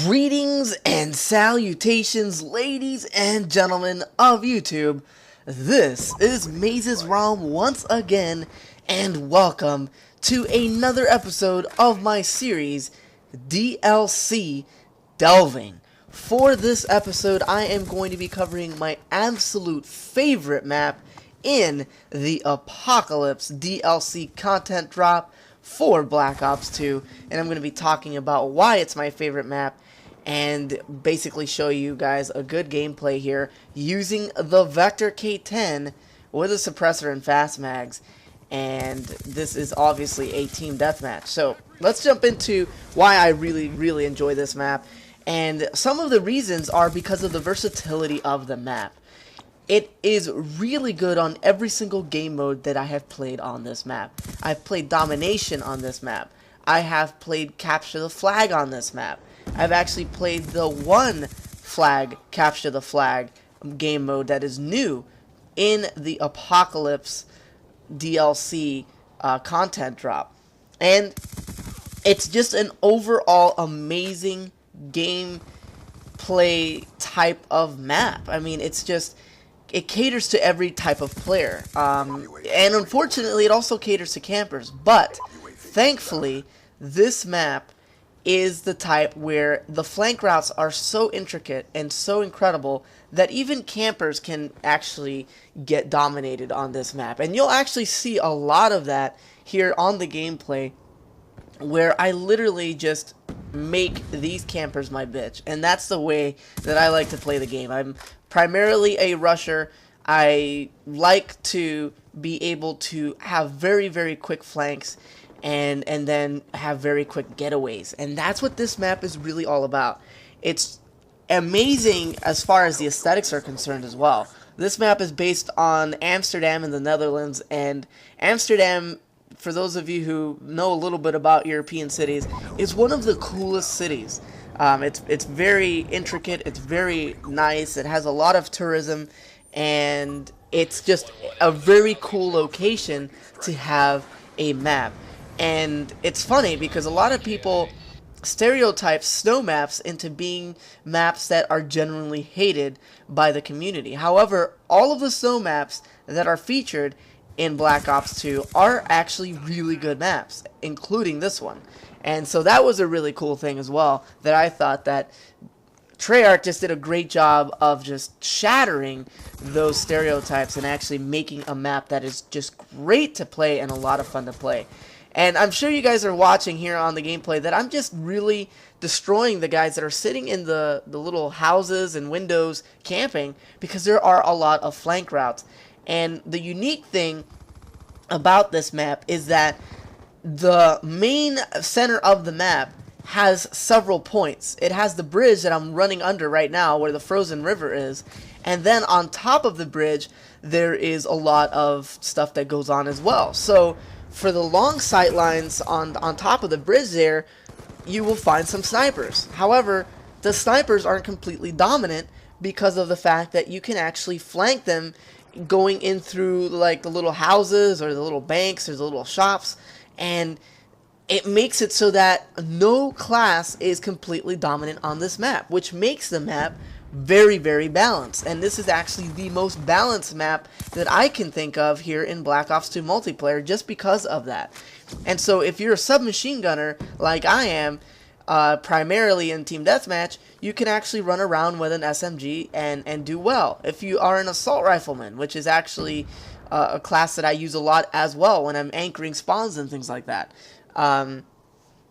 Greetings and salutations, ladies and gentlemen of YouTube. This is MazezRealm once again, and welcome to another episode of my series, DLC Delving. For this episode, I am going to be covering my absolute favorite map in the Apocalypse DLC content drop for Black Ops 2, and I'm going to be talking about why it's my favorite map and basically show you guys a good gameplay here using the Vector K10 with a suppressor and fast mags. And this is obviously a team deathmatch. So let's jump into why I really enjoy this map. And some of the reasons are because of the versatility of the map. It is really good on every single game mode that I have played on this map. I've played Domination on this map. I have played Capture the Flag on this map. I've actually played the one flag, Capture the Flag game mode that is new in the Apocalypse DLC content drop. And it's just an overall amazing gameplay type of map. I mean, it's just... it caters to every type of player, and unfortunately it also caters to campers, but thankfully this map is the type where the flank routes are so intricate and so incredible that even campers can actually get dominated on this map. And you'll actually see a lot of that here on the gameplay, where I literally just make these campers my bitch, and that's the way that I like to play the game. I'm primarily a rusher. I like to be able to have very quick flanks and then have very quick getaways, and that's what this map is really all about. It's amazing as far as the aesthetics are concerned as well. This map is based on Amsterdam in the Netherlands, and Amsterdam, for those of you who know a little bit about European cities, is one of the coolest cities. It's very intricate, it's very nice, it has a lot of tourism, and it's just a very cool location to have a map. And it's funny because a lot of people stereotype snow maps into being maps that are generally hated by the community. However, all of the snow maps that are featured in Black Ops 2 are actually really good maps, including this one. And so that was a really cool thing as well, that I thought that Treyarch just did a great job of just shattering those stereotypes and actually making a map that is just great to play and a lot of fun to play. And I'm sure you guys are watching here on the gameplay that I'm just really destroying the guys that are sitting in the little houses and windows camping, because there are a lot of flank routes. And the unique thing about this map is that the main center of the map has several points. It has the bridge that I'm running under right now, where the frozen river is, and then on top of the bridge there is a lot of stuff that goes on as well. So for the long sight lines on top of the bridge there, you will find some snipers. However, the snipers aren't completely dominant because of the fact that you can actually flank them going in through like the little houses or the little banks or the little shops, and it makes it so that no class is completely dominant on this map, which makes the map very balanced. And this is actually the most balanced map that I can think of here in Black Ops 2 multiplayer, just because of that. And so if you're a submachine gunner like I am, primarily in team deathmatch, you can actually run around with an SMG and do well. If you are an assault rifleman, which is actually a class that I use a lot as well when I'm anchoring spawns and things like that,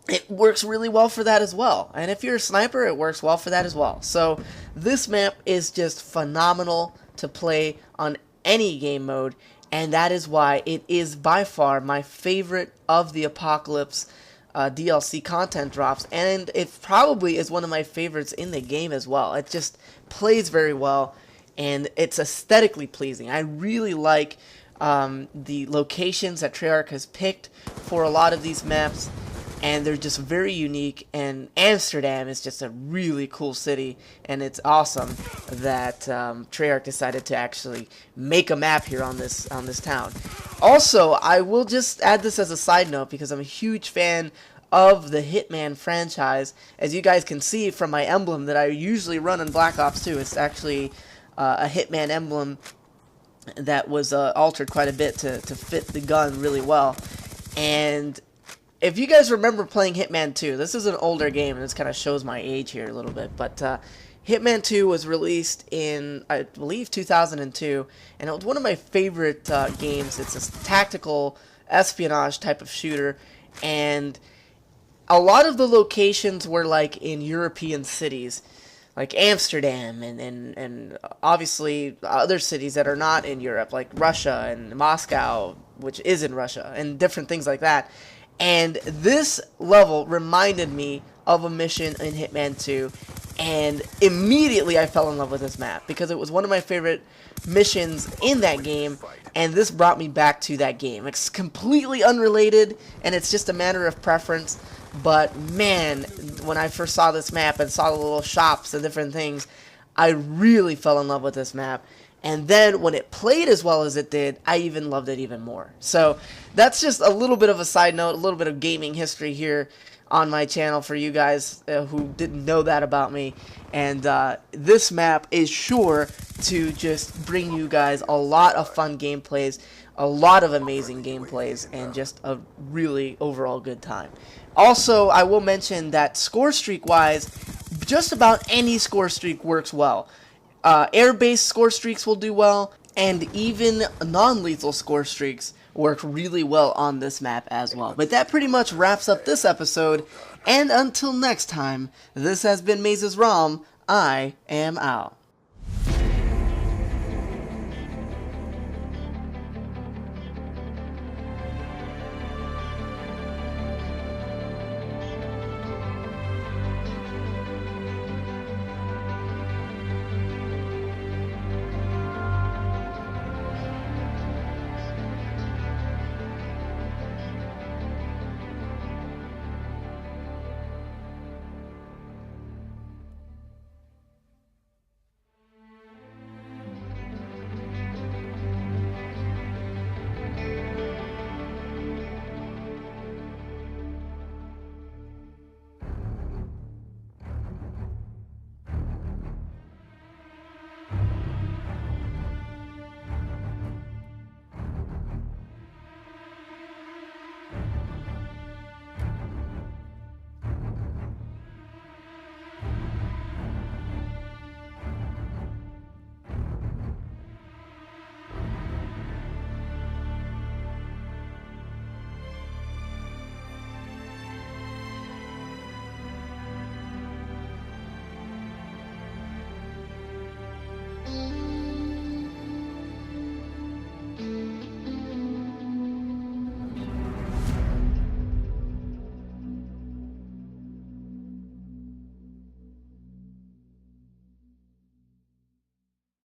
it works really well for that as well. And if you're a sniper, it works well for that as well. So this map is just phenomenal to play on any game mode, and that is why it is by far my favorite of the Apocalypse DLC content drops, and it probably is one of my favorites in the game as well. It just plays very well, and it's aesthetically pleasing. I really like the locations that Treyarch has picked for a lot of these maps, and they're just very unique, and Amsterdam is just a really cool city, and it's awesome that Treyarch decided to actually make a map here on this town. Also, I will just add this as a side note because I'm a huge fan of the Hitman franchise. As you guys can see from my emblem that I usually run in Black Ops 2, it's actually a Hitman emblem that was altered quite a bit to fit the gun really well. And if you guys remember playing Hitman 2, this is an older game, and this kind of shows my age here a little bit, but Hitman 2 was released in, I believe, 2002, and it was one of my favorite games. It's a tactical espionage type of shooter, and a lot of the locations were like in European cities, like Amsterdam, and obviously other cities that are not in Europe, like Russia and Moscow, which is in Russia, and different things like that. And this level reminded me of a mission in Hitman 2, and immediately I fell in love with this map because it was one of my favorite missions in that game, and this brought me back to that game. It's completely unrelated, and it's just a matter of preference, but man, when I first saw this map and saw the little shops and different things, I really fell in love with this map. And then when it played as well as it did, I even loved it even more. So that's just a little bit of a side note, a little bit of gaming history here on my channel for you guys who didn't know that about me. And this map is sure to just bring you guys a lot of fun gameplays, a lot of amazing gameplays, and just a really overall good time. Also, I will mention that score streak wise, just about any score streak works well. Air-based score streaks will do well, and even non-lethal score streaks work really well on this map as well. But that pretty much wraps up this episode, and until next time, this has been MazezRealm. I am out.